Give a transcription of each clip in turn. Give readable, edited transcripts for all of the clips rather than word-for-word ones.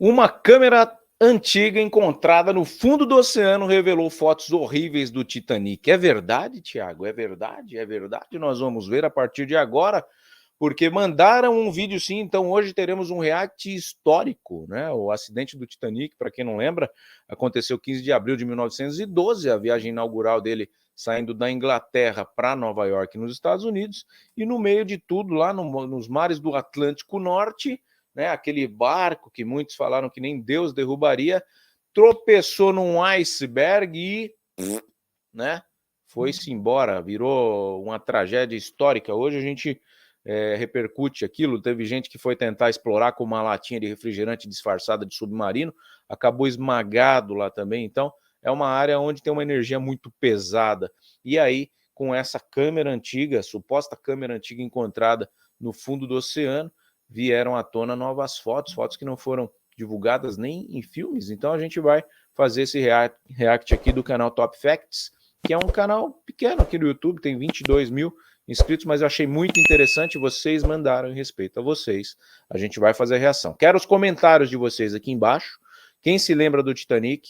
Uma câmera antiga encontrada no fundo do oceano revelou fotos horríveis do Titanic. É verdade, Thiago? É verdade? É verdade? Nós vamos ver a partir de agora, porque mandaram um vídeo sim, então hoje teremos um react histórico, né? O acidente do Titanic, para quem não lembra, aconteceu 15 de abril de 1912, a viagem inaugural dele saindo da Inglaterra para Nova York, nos Estados Unidos, e no meio de tudo, lá nos mares do Atlântico Norte, né, aquele barco que muitos falaram que nem Deus derrubaria, tropeçou num iceberg e, né, foi-se embora, virou uma tragédia histórica. Hoje a gente repercute aquilo, teve gente que foi tentar explorar com uma latinha de refrigerante disfarçada de submarino, acabou esmagado lá também, então é uma área onde tem uma energia muito pesada. E aí, com essa câmera antiga, suposta câmera antiga encontrada no fundo do oceano, vieram à tona novas fotos que não foram divulgadas nem em filmes. Então a gente vai fazer esse react aqui do canal Top Facts, que é um canal pequeno aqui no YouTube, tem 22 mil inscritos, mas eu achei muito interessante, vocês mandaram em respeito a vocês. A gente vai fazer a reação. Quero os comentários de vocês aqui embaixo. Quem se lembra do Titanic,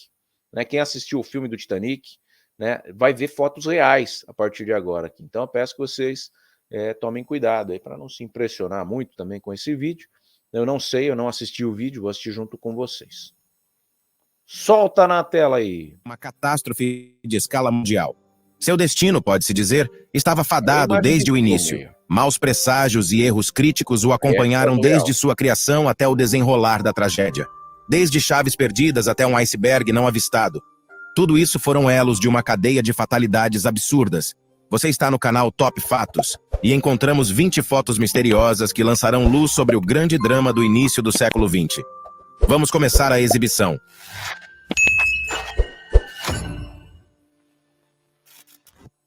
né? Quem assistiu o filme do Titanic, né? Vai ver fotos reais a partir de agora aqui. Então eu peço que vocês tomem cuidado aí para não se impressionar muito também com esse vídeo. Eu não sei, eu não assisti o vídeo, vou assistir junto com vocês. Solta na tela aí. Uma catástrofe de escala mundial. Seu destino, pode-se dizer, estava fadado desde o início. Maus presságios e erros críticos o acompanharam desde sua criação até o desenrolar da tragédia. Desde chaves perdidas até um iceberg não avistado. Tudo isso foram elos de uma cadeia de fatalidades absurdas. Você está no canal Top Fatos e encontramos 20 fotos misteriosas que lançarão luz sobre o grande drama do início do século XX. Vamos começar a exibição.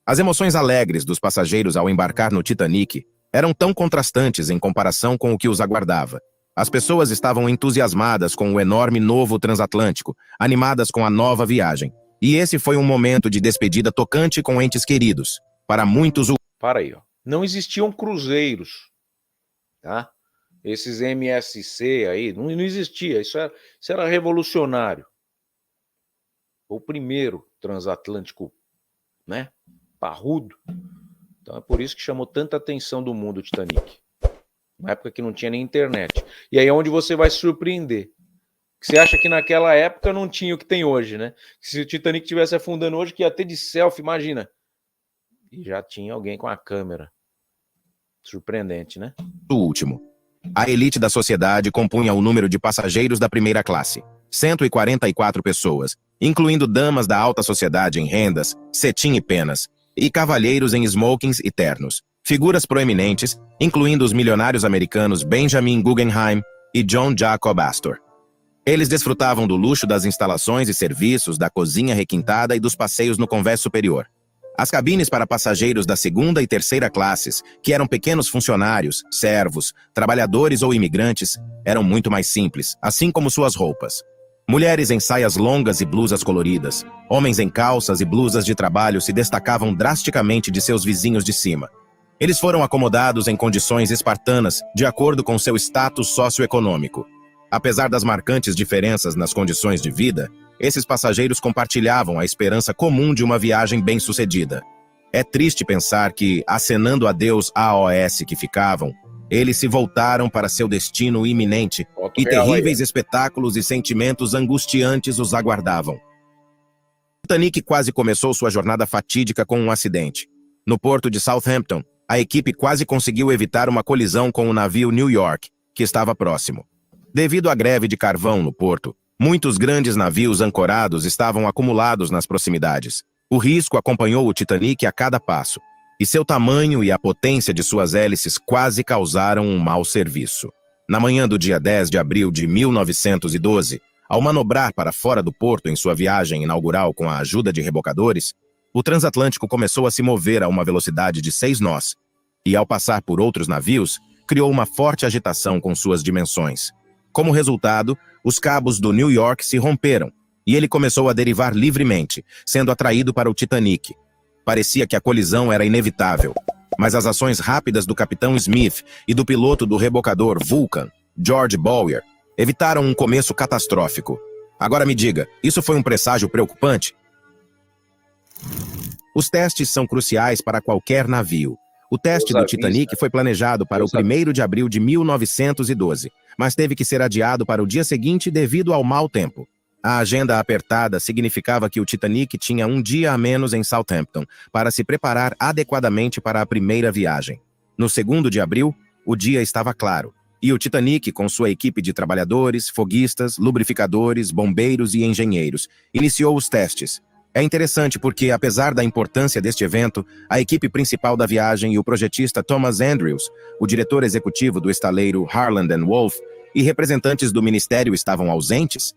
As emoções alegres dos passageiros ao embarcar no Titanic eram tão contrastantes em comparação com o que os aguardava. As pessoas estavam entusiasmadas com o enorme novo transatlântico, animadas com a nova viagem. E esse foi um momento de despedida tocante com entes queridos. Para muitos... Para aí, ó. Não existiam cruzeiros, tá? Esses MSC aí, não existia. Isso era revolucionário. O primeiro transatlântico, né? Parrudo. Então é por isso que chamou tanta atenção do mundo o Titanic. Na época que não tinha nem internet. E aí é onde você vai se surpreender. Você acha que naquela época não tinha o que tem hoje, né? Se o Titanic estivesse afundando hoje, que ia ter de selfie, imagina. E já tinha alguém com a câmera. Surpreendente, né? O último. A elite da sociedade compunha o número de passageiros da primeira classe. 144 pessoas, incluindo damas da alta sociedade em rendas, cetim e penas, e cavalheiros em smokings e ternos. Figuras proeminentes, incluindo os milionários americanos Benjamin Guggenheim e John Jacob Astor. Eles desfrutavam do luxo das instalações e serviços, da cozinha requintada e dos passeios no convés superior. As cabines para passageiros da segunda e terceira classes, que eram pequenos funcionários, servos, trabalhadores ou imigrantes, eram muito mais simples, assim como suas roupas. Mulheres em saias longas e blusas coloridas, homens em calças e blusas de trabalho se destacavam drasticamente de seus vizinhos de cima. Eles foram acomodados em condições espartanas, de acordo com seu status socioeconômico. Apesar das marcantes diferenças nas condições de vida, esses passageiros compartilhavam a esperança comum de uma viagem bem-sucedida. É triste pensar que, acenando adeus AOS que ficavam, eles se voltaram para seu destino iminente e terríveis espetáculos e sentimentos angustiantes os aguardavam. O Titanic quase começou sua jornada fatídica com um acidente. No porto de Southampton, a equipe quase conseguiu evitar uma colisão com o navio New York, que estava próximo. Devido à greve de carvão no porto, muitos grandes navios ancorados estavam acumulados nas proximidades. O risco acompanhou o Titanic a cada passo, e seu tamanho e a potência de suas hélices quase causaram um mau serviço. Na manhã do dia 10 de abril de 1912, ao manobrar para fora do porto em sua viagem inaugural com a ajuda de rebocadores, o transatlântico começou a se mover a uma velocidade de 6 nós, e ao passar por outros navios, criou uma forte agitação com suas dimensões. Como resultado, os cabos do New York se romperam, e ele começou a derivar livremente, sendo atraído para o Titanic. Parecia que a colisão era inevitável, mas as ações rápidas do capitão Smith e do piloto do rebocador Vulcan, George Bowyer, Evitaram um começo catastrófico. Agora me diga, isso foi um presságio preocupante? Os testes são cruciais para qualquer navio. O teste do Titanic foi planejado para o 1º de abril de 1912, mas teve que ser adiado para o dia seguinte devido ao mau tempo. A agenda apertada significava que o Titanic tinha um dia a menos em Southampton para se preparar adequadamente para a primeira viagem. No 2º de abril, o dia estava claro, e o Titanic, com sua equipe de trabalhadores, foguistas, lubrificadores, bombeiros e engenheiros, iniciou os testes. É interessante porque, apesar da importância deste evento, a equipe principal da viagem e o projetista Thomas Andrews, o diretor executivo do estaleiro Harland & Wolff e representantes do ministério estavam ausentes.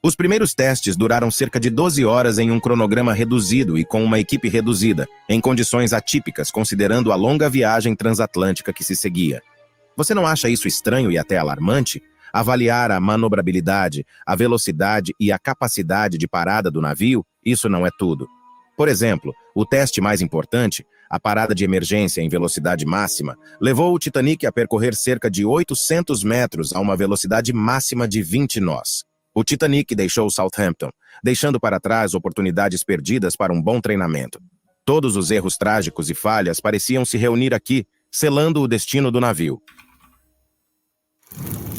Os primeiros testes duraram cerca de 12 horas em um cronograma reduzido e com uma equipe reduzida, em condições atípicas considerando a longa viagem transatlântica que se seguia. Você não acha isso estranho e até alarmante? Avaliar a manobrabilidade, a velocidade e a capacidade de parada do navio, isso não é tudo. Por exemplo, o teste mais importante, a parada de emergência em velocidade máxima, levou o Titanic a percorrer cerca de 800 metros a uma velocidade máxima de 20 nós. O Titanic deixou Southampton, deixando para trás oportunidades perdidas para um bom treinamento. Todos os erros trágicos e falhas pareciam se reunir aqui, selando o destino do navio.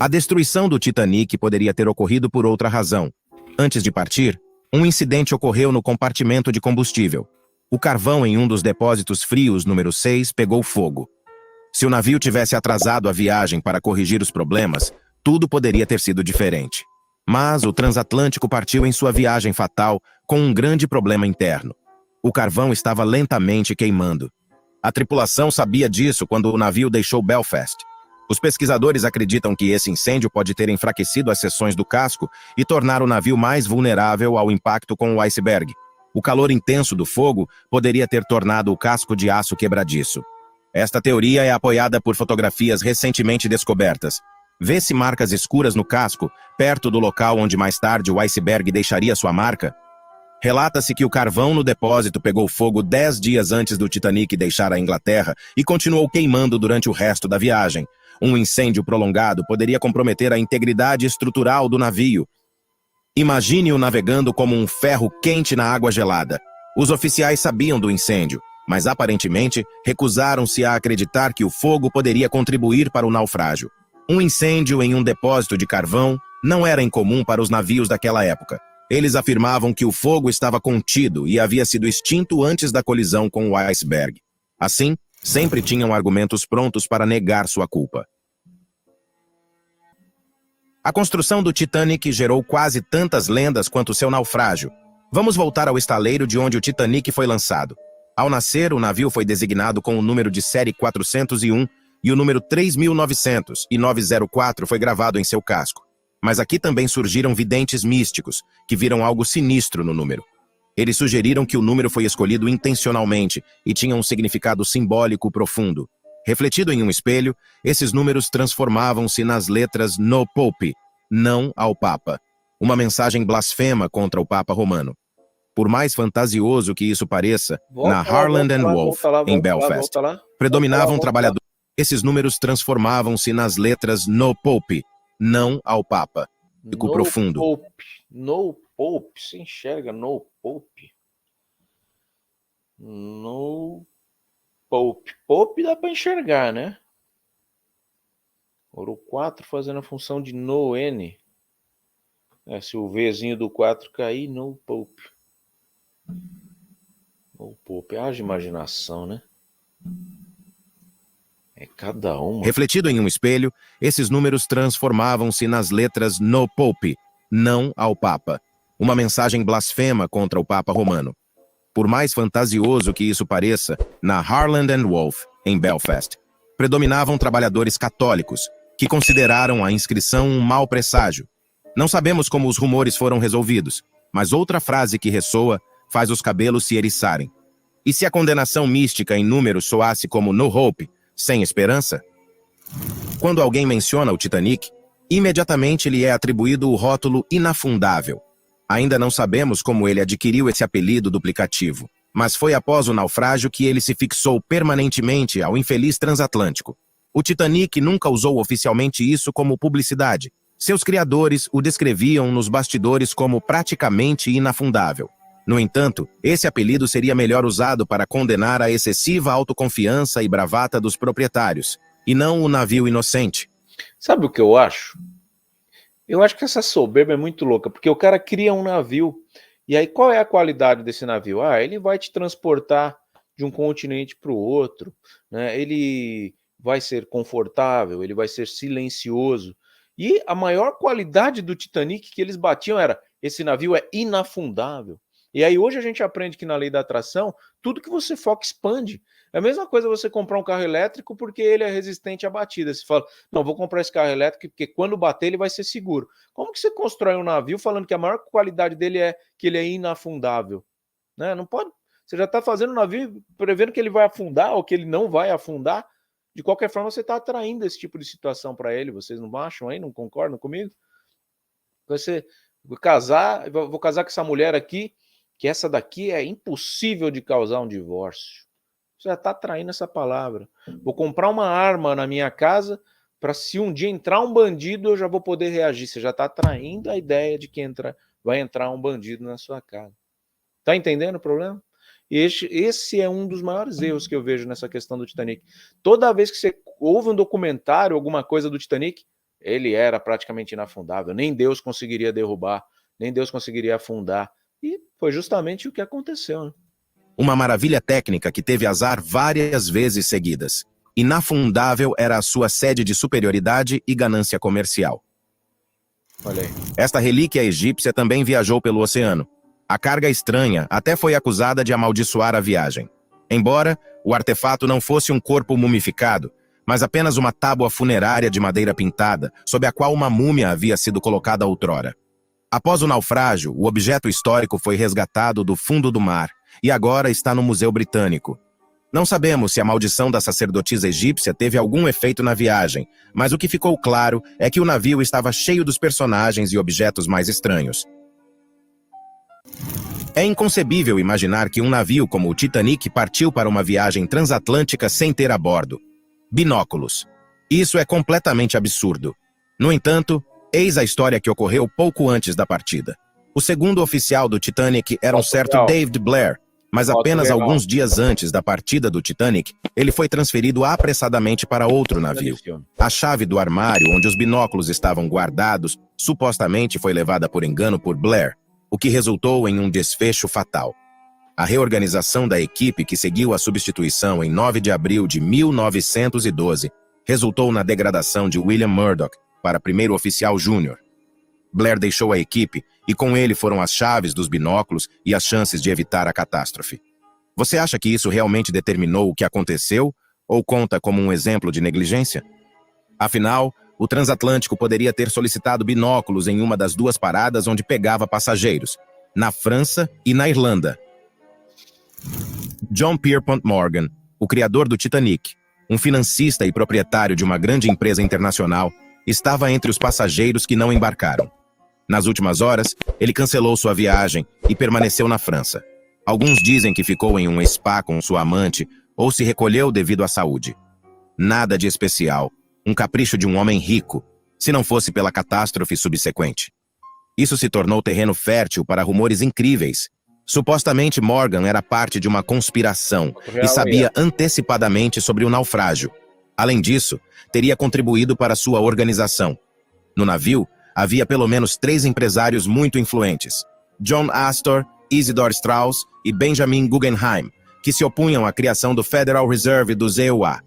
A destruição do Titanic poderia ter ocorrido por outra razão. Antes de partir, um incidente ocorreu no compartimento de combustível. O carvão em um dos depósitos frios número 6 pegou fogo. Se o navio tivesse atrasado a viagem para corrigir os problemas, tudo poderia ter sido diferente. Mas o transatlântico partiu em sua viagem fatal com um grande problema interno. O carvão estava lentamente queimando. A tripulação sabia disso quando o navio deixou Belfast. Os pesquisadores acreditam que esse incêndio pode ter enfraquecido as seções do casco e tornar o navio mais vulnerável ao impacto com o iceberg. O calor intenso do fogo poderia ter tornado o casco de aço quebradiço. Esta teoria é apoiada por fotografias recentemente descobertas. Vê-se marcas escuras no casco, perto do local onde mais tarde o iceberg deixaria sua marca. Relata-se que o carvão no depósito pegou fogo 10 dias antes do Titanic deixar a Inglaterra e continuou queimando durante o resto da viagem. Um incêndio prolongado poderia comprometer a integridade estrutural do navio. Imagine-o navegando como um ferro quente na água gelada. Os oficiais sabiam do incêndio, mas aparentemente recusaram-se a acreditar que o fogo poderia contribuir para o naufrágio. Um incêndio em um depósito de carvão não era incomum para os navios daquela época. Eles afirmavam que o fogo estava contido e havia sido extinto antes da colisão com o iceberg. Assim, sempre tinham argumentos prontos para negar sua culpa. A construção do Titanic gerou quase tantas lendas quanto seu naufrágio. Vamos voltar ao estaleiro de onde o Titanic foi lançado. Ao nascer, o navio foi designado com o número de série 401 e o número 3900 e 904 foi gravado em seu casco. Mas aqui também surgiram videntes místicos, que viram algo sinistro no número. Eles sugeriram que o número foi escolhido intencionalmente e tinha um significado simbólico profundo. Refletido em um espelho, esses números transformavam-se nas letras No Pope, não ao Papa, uma mensagem blasfema contra o Papa Romano. Por mais fantasioso que isso pareça, na Harland & Wolff, em Belfast, predominavam trabalhadores. Esses números transformavam-se nas letras No Pope, não ao Papa. Fico No profundo. Pope. No Pope. Você enxerga No Pope? No Pope. Pope dá para enxergar, né? Ouro 4 fazendo a função de No N. Se o Vzinho do 4 cair, No Pope. No Pope. Haja imaginação, né? É cada uma. Refletido em um espelho, esses números transformavam-se nas letras No Pope, não ao Papa, uma mensagem blasfema contra o Papa Romano. Por mais fantasioso que isso pareça, na Harland & Wolff, em Belfast, predominavam trabalhadores católicos, que consideraram a inscrição um mau presságio. Não sabemos como os rumores foram resolvidos, mas outra frase que ressoa faz os cabelos se eriçarem. E se a condenação mística em números soasse como No Hope, sem esperança? Quando alguém menciona o Titanic, imediatamente lhe é atribuído o rótulo inafundável. Ainda não sabemos como ele adquiriu esse apelido duplicativo, mas foi após o naufrágio que ele se fixou permanentemente ao infeliz transatlântico. O Titanic nunca usou oficialmente isso como publicidade. Seus criadores o descreviam nos bastidores como praticamente inafundável. No entanto, esse apelido seria melhor usado para condenar a excessiva autoconfiança e bravata dos proprietários, e não o navio inocente. Sabe o que eu acho? Eu acho que essa soberba é muito louca, porque o cara cria um navio, e aí qual é a qualidade desse navio? Ah, ele vai te transportar de um continente para o outro, né? Ele vai ser confortável, ele vai ser silencioso. E a maior qualidade do Titanic que eles batiam era: esse navio é inafundável. E aí hoje a gente aprende que na lei da atração, tudo que você foca expande. É a mesma coisa você comprar um carro elétrico porque ele é resistente à batida. Você fala, não, vou comprar esse carro elétrico porque quando bater ele vai ser seguro. Como que você constrói um navio falando que a maior qualidade dele é que ele é inafundável? Né? Não pode. Você já está fazendo um navio prevendo que ele vai afundar ou que ele não vai afundar. De qualquer forma, você está atraindo esse tipo de situação para ele. Vocês não acham aí? Não concordam comigo? Você vou casar com essa mulher aqui, que essa daqui é impossível de causar um divórcio. Você já está atraindo essa palavra. Vou comprar uma arma na minha casa para se um dia entrar um bandido, eu já vou poder reagir. Você já está atraindo a ideia de que vai entrar um bandido na sua casa. Tá entendendo o problema? E esse é um dos maiores erros que eu vejo nessa questão do Titanic. Toda vez que você ouve um documentário, alguma coisa do Titanic, ele era praticamente inafundável. Nem Deus conseguiria derrubar, nem Deus conseguiria afundar. E foi justamente o que aconteceu, né? Uma maravilha técnica que teve azar várias vezes seguidas. Inafundável era a sua sede de superioridade e ganância comercial. Olha aí. Esta relíquia egípcia também viajou pelo oceano. A carga estranha até foi acusada de amaldiçoar a viagem. Embora o artefato não fosse um corpo mumificado, mas apenas uma tábua funerária de madeira pintada, sob a qual uma múmia havia sido colocada outrora. Após o naufrágio, o objeto histórico foi resgatado do fundo do mar e agora está no Museu Britânico. Não sabemos se a maldição da sacerdotisa egípcia teve algum efeito na viagem, mas o que ficou claro é que o navio estava cheio dos personagens e objetos mais estranhos. É inconcebível imaginar que um navio como o Titanic partiu para uma viagem transatlântica sem ter a bordo binóculos. Isso é completamente absurdo. No entanto, eis a história que ocorreu pouco antes da partida. O segundo oficial do Titanic era um certo David Blair, mas apenas alguns dias antes da partida do Titanic, ele foi transferido apressadamente para outro navio. A chave do armário onde os binóculos estavam guardados supostamente foi levada por engano por Blair, o que resultou em um desfecho fatal. A reorganização da equipe que seguiu a substituição em 9 de abril de 1912 resultou na degradação de William Murdoch para primeiro oficial júnior. Blair deixou a equipe e com ele foram as chaves dos binóculos e as chances de evitar a catástrofe. Você acha que isso realmente determinou o que aconteceu ou conta como um exemplo de negligência? Afinal, o transatlântico poderia ter solicitado binóculos em uma das duas paradas onde pegava passageiros, na França e na Irlanda. John Pierpont Morgan, o criador do Titanic, um financista e proprietário de uma grande empresa internacional, estava entre os passageiros que não embarcaram. Nas últimas horas, ele cancelou sua viagem e permaneceu na França. Alguns dizem que ficou em um spa com sua amante ou se recolheu devido à saúde. Nada de especial, um capricho de um homem rico, se não fosse pela catástrofe subsequente. Isso se tornou terreno fértil para rumores incríveis. Supostamente Morgan era parte de uma conspiração e sabia antecipadamente sobre o naufrágio. Além disso, teria contribuído para sua organização. No navio, havia pelo menos 3 empresários muito influentes: John Astor, Isidor Straus e Benjamin Guggenheim, que se opunham à criação do Federal Reserve dos EUA.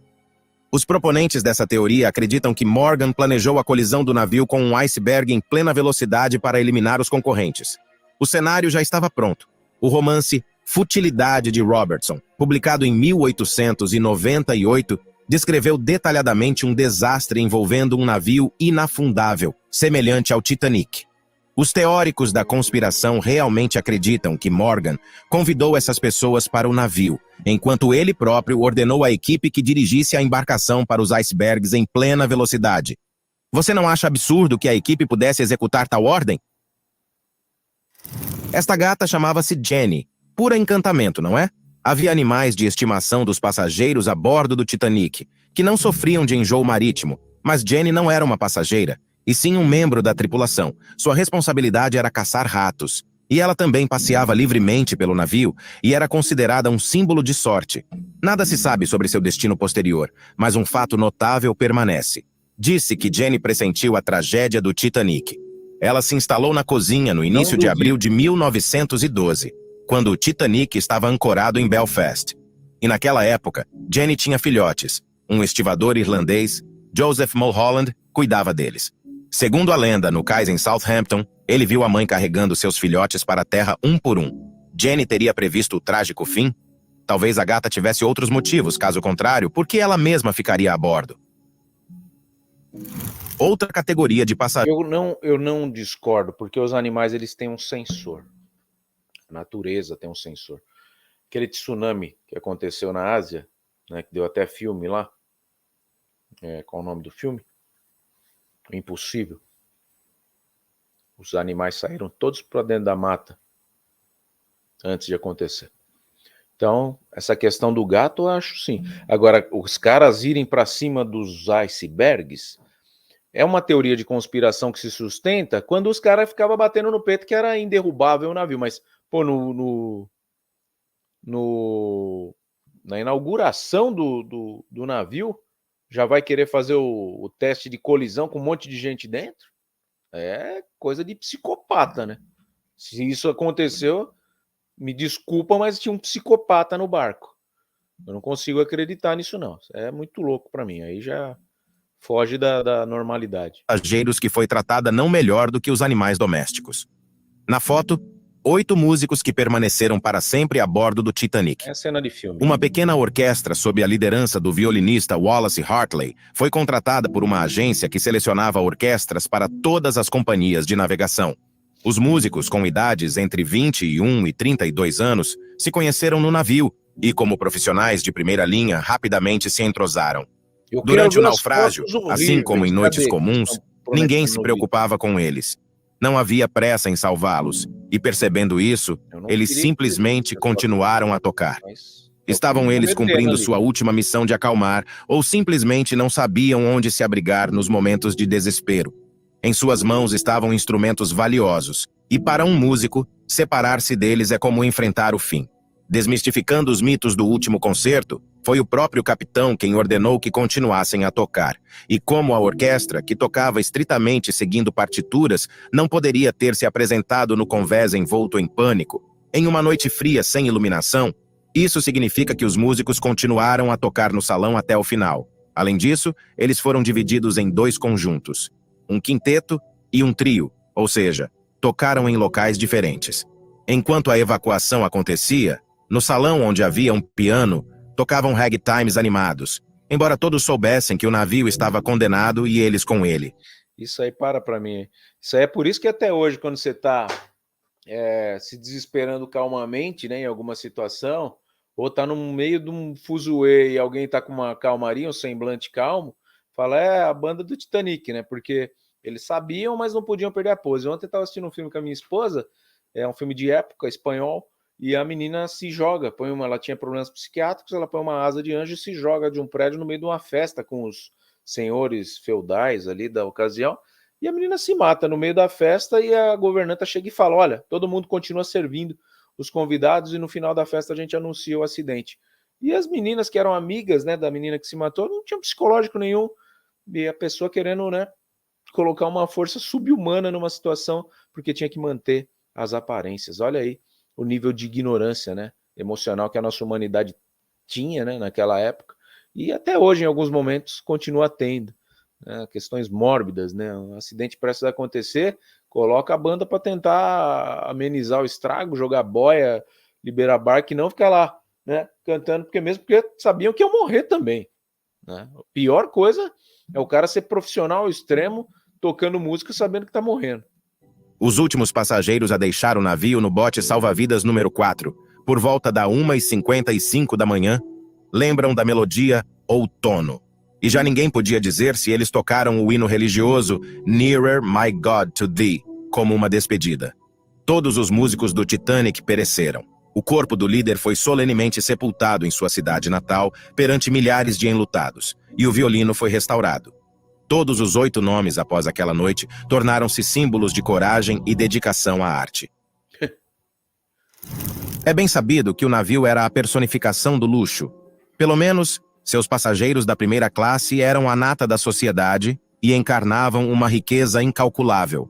Os proponentes dessa teoria acreditam que Morgan planejou a colisão do navio com um iceberg em plena velocidade para eliminar os concorrentes. O cenário já estava pronto. O romance Futilidade de Robertson, publicado em 1898, descreveu detalhadamente um desastre envolvendo um navio inafundável, semelhante ao Titanic. Os teóricos da conspiração realmente acreditam que Morgan convidou essas pessoas para o navio, enquanto ele próprio ordenou à equipe que dirigisse a embarcação para os icebergs em plena velocidade. Você não acha absurdo que a equipe pudesse executar tal ordem? Esta gata chamava-se Jenny, pura encantamento, não é? Havia animais de estimação dos passageiros a bordo do Titanic, que não sofriam de enjoo marítimo, mas Jenny não era uma passageira, e sim um membro da tripulação. Sua responsabilidade era caçar ratos, e ela também passeava livremente pelo navio e era considerada um símbolo de sorte. Nada se sabe sobre seu destino posterior, mas um fato notável permanece. Disse que Jenny pressentiu a tragédia do Titanic. Ela se instalou na cozinha no início de abril de 1912, quando o Titanic estava ancorado em Belfast. E naquela época, Jenny tinha filhotes. Um estivador irlandês, Joseph Mulholland, cuidava deles. Segundo a lenda, no cais em Southampton, ele viu a mãe carregando seus filhotes para a terra um por um. Jenny teria previsto o trágico fim? Talvez a gata tivesse outros motivos, caso contrário, por que ela mesma ficaria a bordo? Outra categoria de passageiros. Eu não discordo, porque os animais eles têm um sensor. A natureza tem um sensor. Aquele tsunami que aconteceu na Ásia, né, que deu até filme lá. Qual o nome do filme? O Impossível. Os animais saíram todos para dentro da mata antes de acontecer. Então, essa questão do gato, eu acho sim. Agora, os caras irem para cima dos icebergs é uma teoria de conspiração que se sustenta quando os caras ficavam batendo no peito que era inderrubável o navio. Mas, pô, na inauguração do navio, já vai querer fazer o teste de colisão com um monte de gente dentro? É coisa de psicopata, né? Se isso aconteceu, me desculpa, mas tinha um psicopata no barco. Eu não consigo acreditar nisso, não. É muito louco para mim. Aí já foge da normalidade. Passageiros que foi tratada não melhor do que os animais domésticos. Na foto, 8 músicos que permaneceram para sempre a bordo do Titanic. É cena de filme. Uma pequena orquestra sob a liderança do violinista Wallace Hartley foi contratada por uma agência que selecionava orquestras para todas as companhias de navegação. Os músicos com idades entre 21 e 32 anos se conheceram no navio e, como profissionais de primeira linha, rapidamente se entrosaram. Durante o naufrágio, assim como em noites comuns, ninguém se preocupava com eles. Não havia pressa em salvá-los, e percebendo isso, eles simplesmente continuaram a tocar. Estavam eles cumprindo sua última missão de acalmar, ou simplesmente não sabiam onde se abrigar nos momentos de desespero. Em suas mãos estavam instrumentos valiosos, e para um músico, separar-se deles é como enfrentar o fim. Desmistificando os mitos do último concerto, foi o próprio capitão quem ordenou que continuassem a tocar. E como a orquestra, que tocava estritamente seguindo partituras, não poderia ter se apresentado no convés envolto em pânico, em uma noite fria sem iluminação, isso significa que os músicos continuaram a tocar no salão até o final. Além disso, eles foram divididos em 2 conjuntos, um quinteto e um trio, ou seja, tocaram em locais diferentes. Enquanto a evacuação acontecia, no salão onde havia um piano, tocavam ragtimes animados, embora todos soubessem que o navio estava condenado e eles com ele. Isso aí para mim. Isso aí é por isso que até hoje, quando você está se desesperando calmamente, né, em alguma situação, ou está no meio de um fuzuê e alguém está com uma calmaria, um semblante calmo, fala, a banda do Titanic, né? Porque eles sabiam, mas não podiam perder a pose. Ontem eu estava assistindo um filme com a minha esposa, é um filme de época, espanhol, e a menina se joga, ela tinha problemas psiquiátricos, ela põe uma asa de anjo e se joga de um prédio no meio de uma festa com os senhores feudais ali da ocasião, e a menina se mata no meio da festa e a governanta chega e fala, olha, todo mundo continua servindo os convidados e no final da festa a gente anuncia o acidente. E as meninas que eram amigas, né, da menina que se matou, não tinham psicológico nenhum, e a pessoa querendo, né, colocar uma força subhumana numa situação porque tinha que manter as aparências. Olha aí o nível de ignorância, né, emocional que a nossa humanidade tinha, né, naquela época, e até hoje, em alguns momentos, continua tendo, né, questões mórbidas, né, um acidente prestes a acontecer, coloca a banda para tentar amenizar o estrago, jogar boia, liberar barco e não ficar lá, né, cantando, porque sabiam que iam morrer também, né. A pior coisa é o cara ser profissional ao extremo, tocando música sabendo que está morrendo. Os últimos passageiros a deixar o navio no bote salva-vidas número 4, por volta da 1h55 da manhã, lembram da melodia Outono. E já ninguém podia dizer se eles tocaram o hino religioso Nearer, My God, to Thee, como uma despedida. Todos os músicos do Titanic pereceram. O corpo do líder foi solenemente sepultado em sua cidade natal perante milhares de enlutados, e o violino foi restaurado. Todos os 8 nomes após aquela noite tornaram-se símbolos de coragem e dedicação à arte. É bem sabido que o navio era a personificação do luxo. Pelo menos, seus passageiros da primeira classe eram a nata da sociedade e encarnavam uma riqueza incalculável.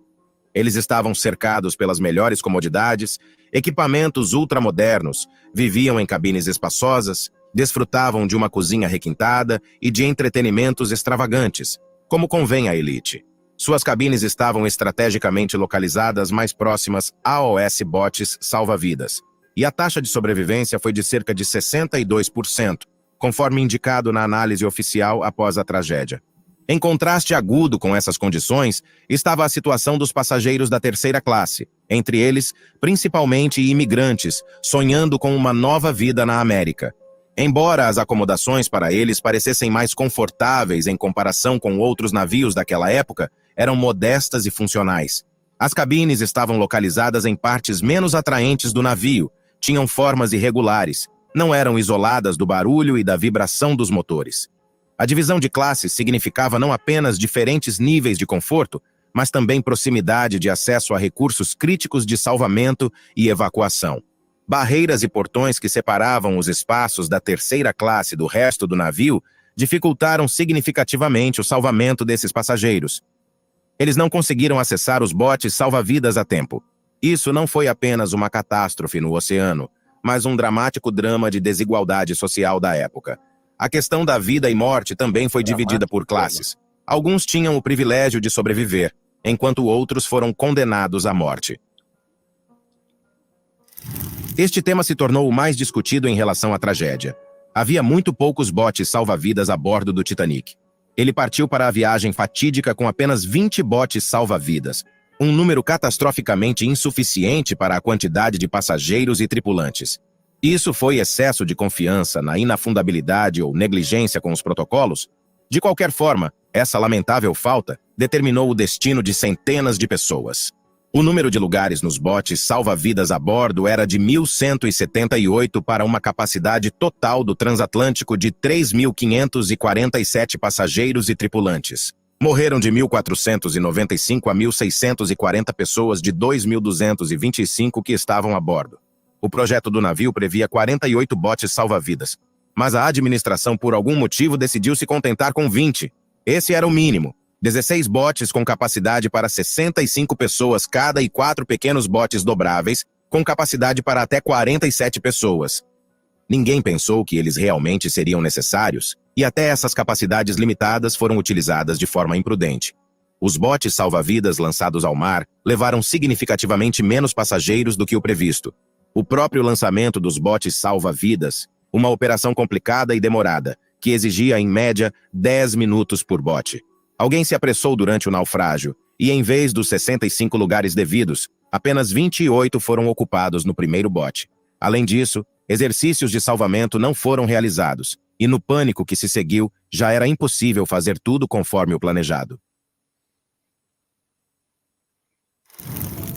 Eles estavam cercados pelas melhores comodidades, equipamentos ultramodernos, viviam em cabines espaçosas, desfrutavam de uma cozinha requintada e de entretenimentos extravagantes, como convém à elite. Suas cabines estavam estrategicamente localizadas mais próximas a AOS botes salva-vidas, e a taxa de sobrevivência foi de cerca de 62%, conforme indicado na análise oficial após a tragédia. Em contraste agudo com essas condições, estava a situação dos passageiros da terceira classe, entre eles, principalmente imigrantes, sonhando com uma nova vida na América. Embora as acomodações para eles parecessem mais confortáveis em comparação com outros navios daquela época, eram modestas e funcionais. As cabines estavam localizadas em partes menos atraentes do navio, tinham formas irregulares, não eram isoladas do barulho e da vibração dos motores. A divisão de classes significava não apenas diferentes níveis de conforto, mas também proximidade de acesso a recursos críticos de salvamento e evacuação. Barreiras e portões que separavam os espaços da terceira classe do resto do navio dificultaram significativamente o salvamento desses passageiros. Eles não conseguiram acessar os botes salva-vidas a tempo. Isso não foi apenas uma catástrofe no oceano, mas um dramático drama de desigualdade social da época. A questão da vida e morte também foi dividida por classes. Alguns tinham o privilégio de sobreviver, enquanto outros foram condenados à morte. Este tema se tornou o mais discutido em relação à tragédia. Havia muito poucos botes salva-vidas a bordo do Titanic. Ele partiu para a viagem fatídica com apenas 20 botes salva-vidas, um número catastroficamente insuficiente para a quantidade de passageiros e tripulantes. Isso foi excesso de confiança na inafundabilidade ou negligência com os protocolos? De qualquer forma, essa lamentável falta determinou o destino de centenas de pessoas. O número de lugares nos botes salva-vidas a bordo era de 1.178 para uma capacidade total do transatlântico de 3.547 passageiros e tripulantes. Morreram de 1.495 a 1.640 pessoas de 2.225 que estavam a bordo. O projeto do navio previa 48 botes salva-vidas, mas a administração por algum motivo decidiu se contentar com 20. Esse era o mínimo. 16 botes com capacidade para 65 pessoas cada e 4 pequenos botes dobráveis, com capacidade para até 47 pessoas. Ninguém pensou que eles realmente seriam necessários, e até essas capacidades limitadas foram utilizadas de forma imprudente. Os botes salva-vidas lançados ao mar levaram significativamente menos passageiros do que o previsto. O próprio lançamento dos botes salva-vidas, uma operação complicada e demorada, que exigia, em média, 10 minutos por bote. Alguém se apressou durante o naufrágio, e em vez dos 65 lugares devidos, apenas 28 foram ocupados no primeiro bote. Além disso, exercícios de salvamento não foram realizados, e no pânico que se seguiu, já era impossível fazer tudo conforme o planejado.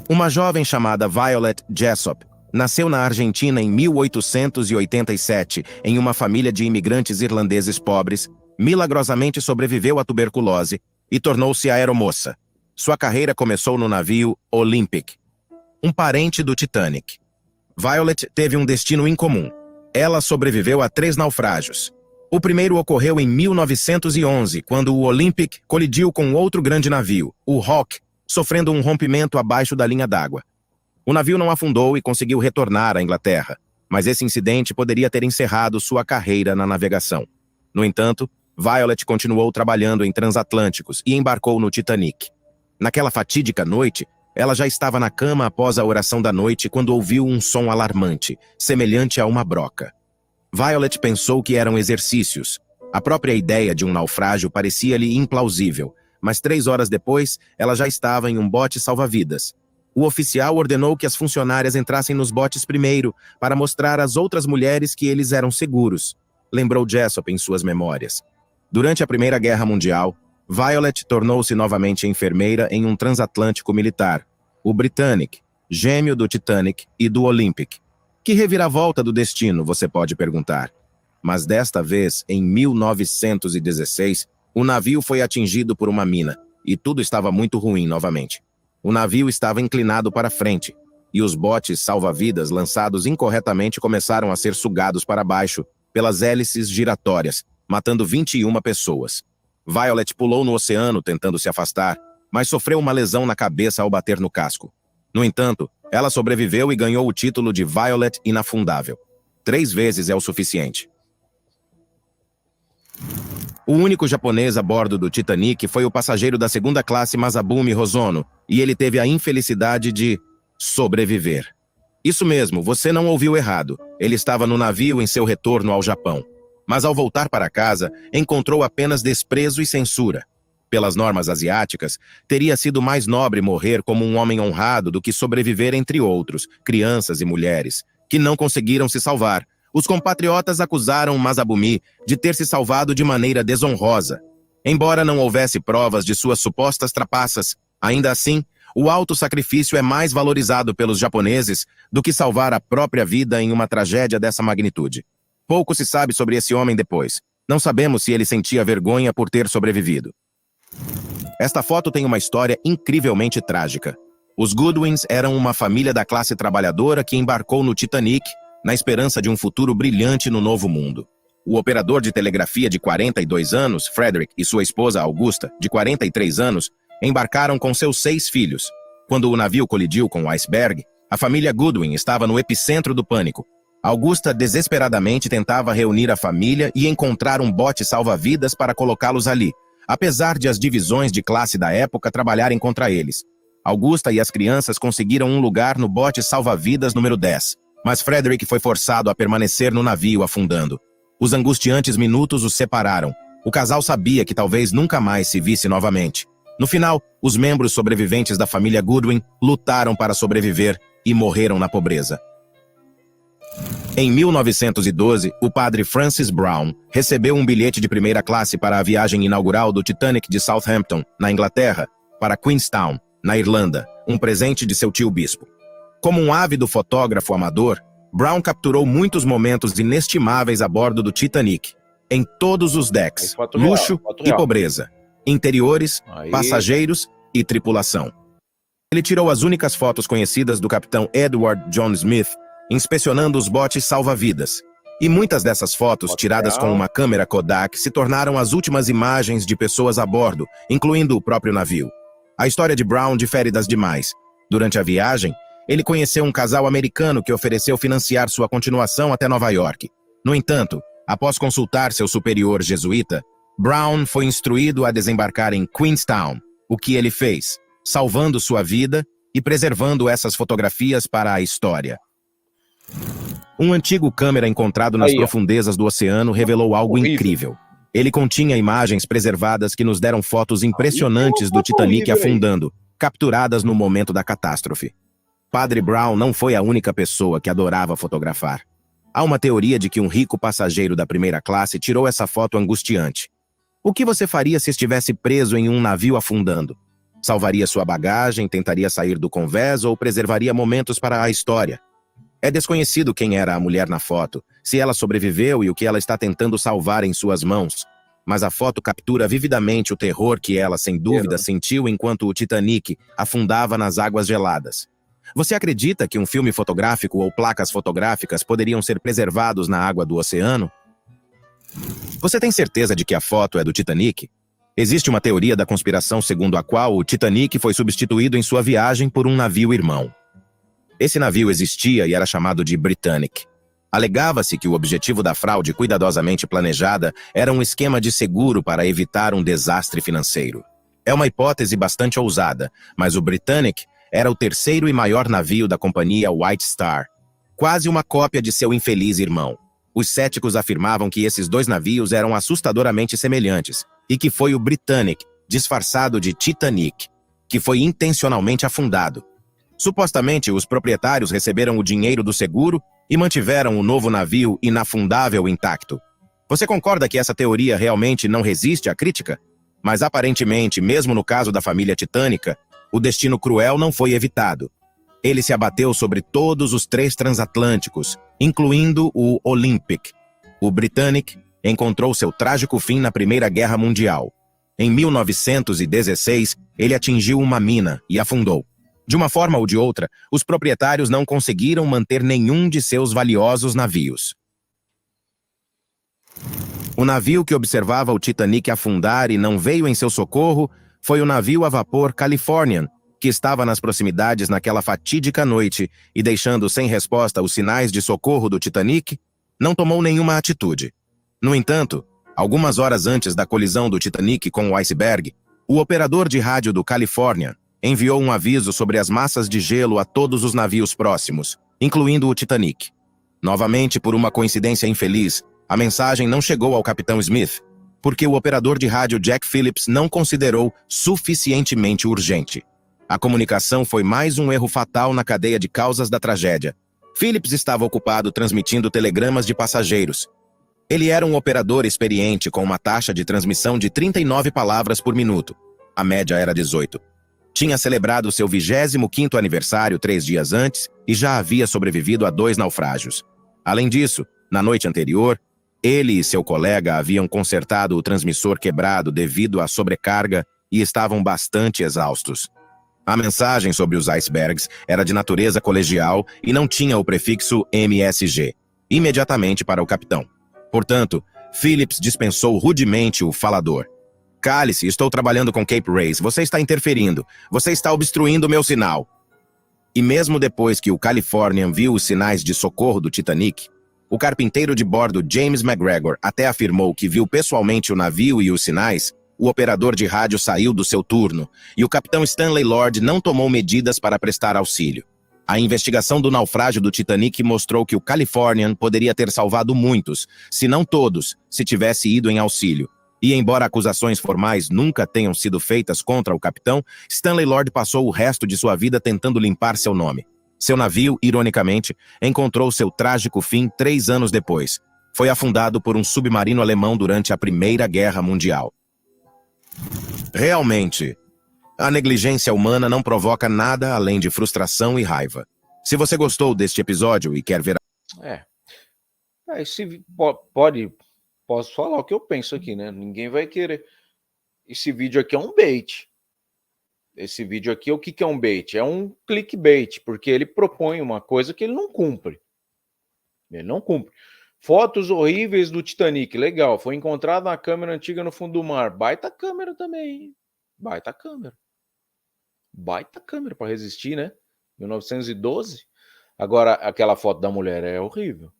Uma jovem chamada Violet Jessop nasceu na Argentina em 1887, em uma família de imigrantes irlandeses pobres, milagrosamente sobreviveu à tuberculose e tornou-se aeromoça. Sua carreira começou no navio Olympic, um parente do Titanic. Violet teve um destino incomum. Ela sobreviveu a 3 naufrágios. O primeiro ocorreu em 1911, quando o Olympic colidiu com outro grande navio, o Hawke, sofrendo um rompimento abaixo da linha d'água. O navio não afundou e conseguiu retornar à Inglaterra, mas esse incidente poderia ter encerrado sua carreira na navegação. No entanto, Violet continuou trabalhando em transatlânticos e embarcou no Titanic. Naquela fatídica noite, ela já estava na cama após a oração da noite quando ouviu um som alarmante, semelhante a uma broca. Violet pensou que eram exercícios. A própria ideia de um naufrágio parecia-lhe implausível, mas 3 horas depois, ela já estava em um bote salva-vidas. O oficial ordenou que as funcionárias entrassem nos botes primeiro, para mostrar às outras mulheres que eles eram seguros, lembrou Jessop em suas memórias. Durante a Primeira Guerra Mundial, Violet tornou-se novamente enfermeira em um transatlântico militar, o Britannic, gêmeo do Titanic e do Olympic. Que reviravolta do destino, você pode perguntar. Mas desta vez, em 1916, O navio foi atingido por uma mina, e tudo estava muito ruim novamente. O navio estava inclinado para frente, e os botes salva-vidas lançados incorretamente começaram a ser sugados para baixo pelas hélices giratórias, matando 21 pessoas. Violet pulou no oceano tentando se afastar, mas sofreu uma lesão na cabeça ao bater no casco. No entanto, ela sobreviveu e ganhou o título de Violet Inafundável. 3 vezes é o suficiente. O único japonês a bordo do Titanic foi o passageiro da segunda classe Masabumi Hosono, e ele teve a infelicidade de sobreviver. Isso mesmo, você não ouviu errado. Ele estava no navio em seu retorno ao Japão. Mas ao voltar para casa, encontrou apenas desprezo e censura. Pelas normas asiáticas, teria sido mais nobre morrer como um homem honrado do que sobreviver entre outros, crianças e mulheres, que não conseguiram se salvar. Os compatriotas acusaram Masabumi de ter se salvado de maneira desonrosa. Embora não houvesse provas de suas supostas trapaças, ainda assim, o alto sacrifício é mais valorizado pelos japoneses do que salvar a própria vida em uma tragédia dessa magnitude. Pouco se sabe sobre esse homem depois. Não sabemos se ele sentia vergonha por ter sobrevivido. Esta foto tem uma história incrivelmente trágica. Os Goodwins eram uma família da classe trabalhadora que embarcou no Titanic na esperança de um futuro brilhante no novo mundo. O operador de telegrafia de 42 anos, Frederick, e sua esposa Augusta, de 43 anos, embarcaram com seus 6 filhos. Quando o navio colidiu com o iceberg, a família Goodwin estava no epicentro do pânico. Augusta desesperadamente tentava reunir a família e encontrar um bote salva-vidas para colocá-los ali, apesar de as divisões de classe da época trabalharem contra eles. Augusta e as crianças conseguiram um lugar no bote salva-vidas número 10, mas Frederick foi forçado a permanecer no navio afundando. Os angustiantes minutos os separaram. O casal sabia que talvez nunca mais se visse novamente. No final, os membros sobreviventes da família Goodwin lutaram para sobreviver e morreram na pobreza. Em 1912, o padre Francis Brown recebeu um bilhete de primeira classe para a viagem inaugural do Titanic de Southampton, na Inglaterra, para Queenstown, na Irlanda, um presente de seu tio bispo. Como um ávido fotógrafo amador, Brown capturou muitos momentos inestimáveis a bordo do Titanic, em todos os decks, luxo e pobreza, interiores, passageiros e tripulação. Ele tirou as únicas fotos conhecidas do capitão Edward John Smith, inspecionando os botes salva-vidas. E muitas dessas fotos, tiradas com uma câmera Kodak, se tornaram as últimas imagens de pessoas a bordo, incluindo o próprio navio. A história de Brown difere das demais. Durante a viagem, ele conheceu um casal americano que ofereceu financiar sua continuação até Nova York. No entanto, após consultar seu superior jesuíta, Brown foi instruído a desembarcar em Queenstown, o que ele fez, salvando sua vida e preservando essas fotografias para a história. Um antigo câmera encontrado nas profundezas do oceano revelou algo incrível. Ele continha imagens preservadas que nos deram fotos impressionantes do Titanic afundando, capturadas no momento da catástrofe. Padre Brown não foi a única pessoa que adorava fotografar. Há uma teoria de que um rico passageiro da primeira classe tirou essa foto angustiante. O que você faria se estivesse preso em um navio afundando? Salvaria sua bagagem, tentaria sair do convés ou preservaria momentos para a história? É desconhecido quem era a mulher na foto, se ela sobreviveu e o que ela está tentando salvar em suas mãos. Mas a foto captura vividamente o terror que ela, sem dúvida, sentiu enquanto o Titanic afundava nas águas geladas. Você acredita que um filme fotográfico ou placas fotográficas poderiam ser preservados na água do oceano? Você tem certeza de que a foto é do Titanic? Existe uma teoria da conspiração segundo a qual o Titanic foi substituído em sua viagem por um navio irmão. Esse navio existia e era chamado de Britannic. Alegava-se que o objetivo da fraude cuidadosamente planejada era um esquema de seguro para evitar um desastre financeiro. É uma hipótese bastante ousada, mas o Britannic era o terceiro e maior navio da companhia White Star, quase uma cópia de seu infeliz irmão. Os céticos afirmavam que esses dois navios eram assustadoramente semelhantes e que foi o Britannic, disfarçado de Titanic, que foi intencionalmente afundado. Supostamente, os proprietários receberam o dinheiro do seguro e mantiveram o novo navio inafundável intacto. Você concorda que essa teoria realmente não resiste à crítica? Mas aparentemente, mesmo no caso da família titânica, o destino cruel não foi evitado. Ele se abateu sobre todos os 3 transatlânticos, incluindo o Olympic. O Britannic encontrou seu trágico fim na Primeira Guerra Mundial. Em 1916, ele atingiu uma mina e afundou. De uma forma ou de outra, os proprietários não conseguiram manter nenhum de seus valiosos navios. O navio que observava o Titanic afundar e não veio em seu socorro foi o navio a vapor Californian, que estava nas proximidades naquela fatídica noite e, deixando sem resposta os sinais de socorro do Titanic, não tomou nenhuma atitude. No entanto, algumas horas antes da colisão do Titanic com o iceberg, o operador de rádio do Californian enviou um aviso sobre as massas de gelo a todos os navios próximos, incluindo o Titanic. Novamente, por uma coincidência infeliz, a mensagem não chegou ao capitão Smith, porque o operador de rádio Jack Phillips não considerou suficientemente urgente. A comunicação foi mais um erro fatal na cadeia de causas da tragédia. Phillips estava ocupado transmitindo telegramas de passageiros. Ele era um operador experiente com uma taxa de transmissão de 39 palavras por minuto. A média era 18. Tinha celebrado seu 25º aniversário 3 dias antes e já havia sobrevivido a 2 naufrágios. Além disso, na noite anterior, ele e seu colega haviam consertado o transmissor quebrado devido à sobrecarga e estavam bastante exaustos. A mensagem sobre os icebergs era de natureza colegial e não tinha o prefixo MSG, imediatamente para o capitão. Portanto, Phillips dispensou rudemente o falador. "Cale-se, estou trabalhando com Cape Race. Você está interferindo. Você está obstruindo o meu sinal." E mesmo depois que o Californian viu os sinais de socorro do Titanic, o carpinteiro de bordo James McGregor até afirmou que viu pessoalmente o navio e os sinais, o operador de rádio saiu do seu turno e o capitão Stanley Lord não tomou medidas para prestar auxílio. A investigação do naufrágio do Titanic mostrou que o Californian poderia ter salvado muitos, se não todos, se tivesse ido em auxílio. E embora acusações formais nunca tenham sido feitas contra o capitão, Stanley Lord passou o resto de sua vida tentando limpar seu nome. Seu navio, ironicamente, encontrou seu trágico fim 3 anos depois. Foi afundado por um submarino alemão durante a Primeira Guerra Mundial. Realmente, a negligência humana não provoca nada além de frustração e raiva. Se você gostou deste episódio e quer ver... Posso falar o que eu penso aqui, né? Ninguém vai querer. Esse vídeo aqui é um bait. Esse vídeo aqui, o que é um bait? É um clickbait, porque ele propõe uma coisa que ele não cumpre. Ele não cumpre. Fotos horríveis do Titanic, legal. Foi encontrada uma câmera antiga no fundo do mar. Baita câmera também. Baita câmera. Baita câmera para resistir, né? 1912. Agora, aquela foto da mulher é horrível.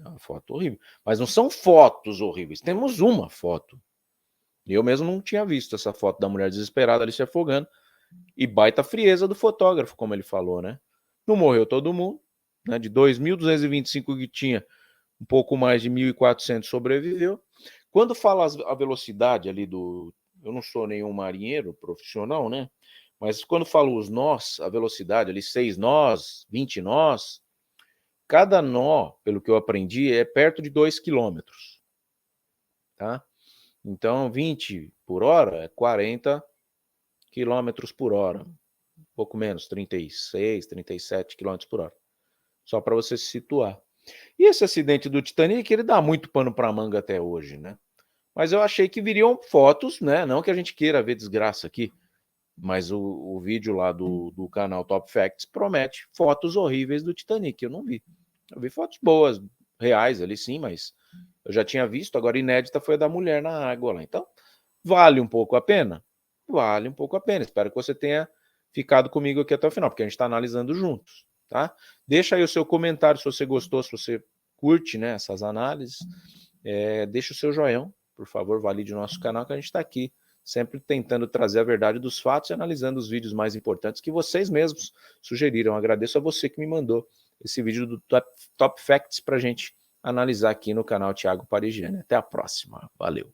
É uma foto horrível. Mas não são fotos horríveis. Temos uma foto. Eu mesmo não tinha visto essa foto da mulher desesperada ali se afogando. E baita frieza do fotógrafo, como ele falou, né? Não morreu todo mundo. Né? De 2.225 que tinha, um pouco mais de 1.400 sobreviveu. Quando fala a velocidade ali do... Eu não sou nenhum marinheiro profissional, né? Mas quando falo os nós, a velocidade ali, 6 nós, 20 nós, cada nó, pelo que eu aprendi, é perto de 2 quilômetros. Tá? Então, 20 por hora é 40 quilômetros por hora. Um pouco menos, 36, 37 quilômetros por hora. Só para você se situar. E esse acidente do Titanic, ele dá muito pano para manga até hoje, né? Mas eu achei que viriam fotos, né? Não que a gente queira ver desgraça aqui, mas o vídeo lá do canal Top Facts promete fotos horríveis do Titanic. Eu não vi. Eu vi fotos boas, reais ali sim, mas eu já tinha visto. Agora inédita foi a da mulher na água lá. Então, vale um pouco a pena? Vale um pouco a pena. Espero que você tenha ficado comigo aqui até o final, porque a gente está analisando juntos, tá? Deixa aí o seu comentário se você gostou, se você curte, né, essas análises. Deixa o seu joinha, por favor, valide o nosso canal, que a gente está aqui sempre tentando trazer a verdade dos fatos e analisando os vídeos mais importantes que vocês mesmos sugeriram. Agradeço a você que me mandou esse vídeo do Top Facts para a gente analisar aqui no canal Thiago Parigiani. Até a próxima. Valeu.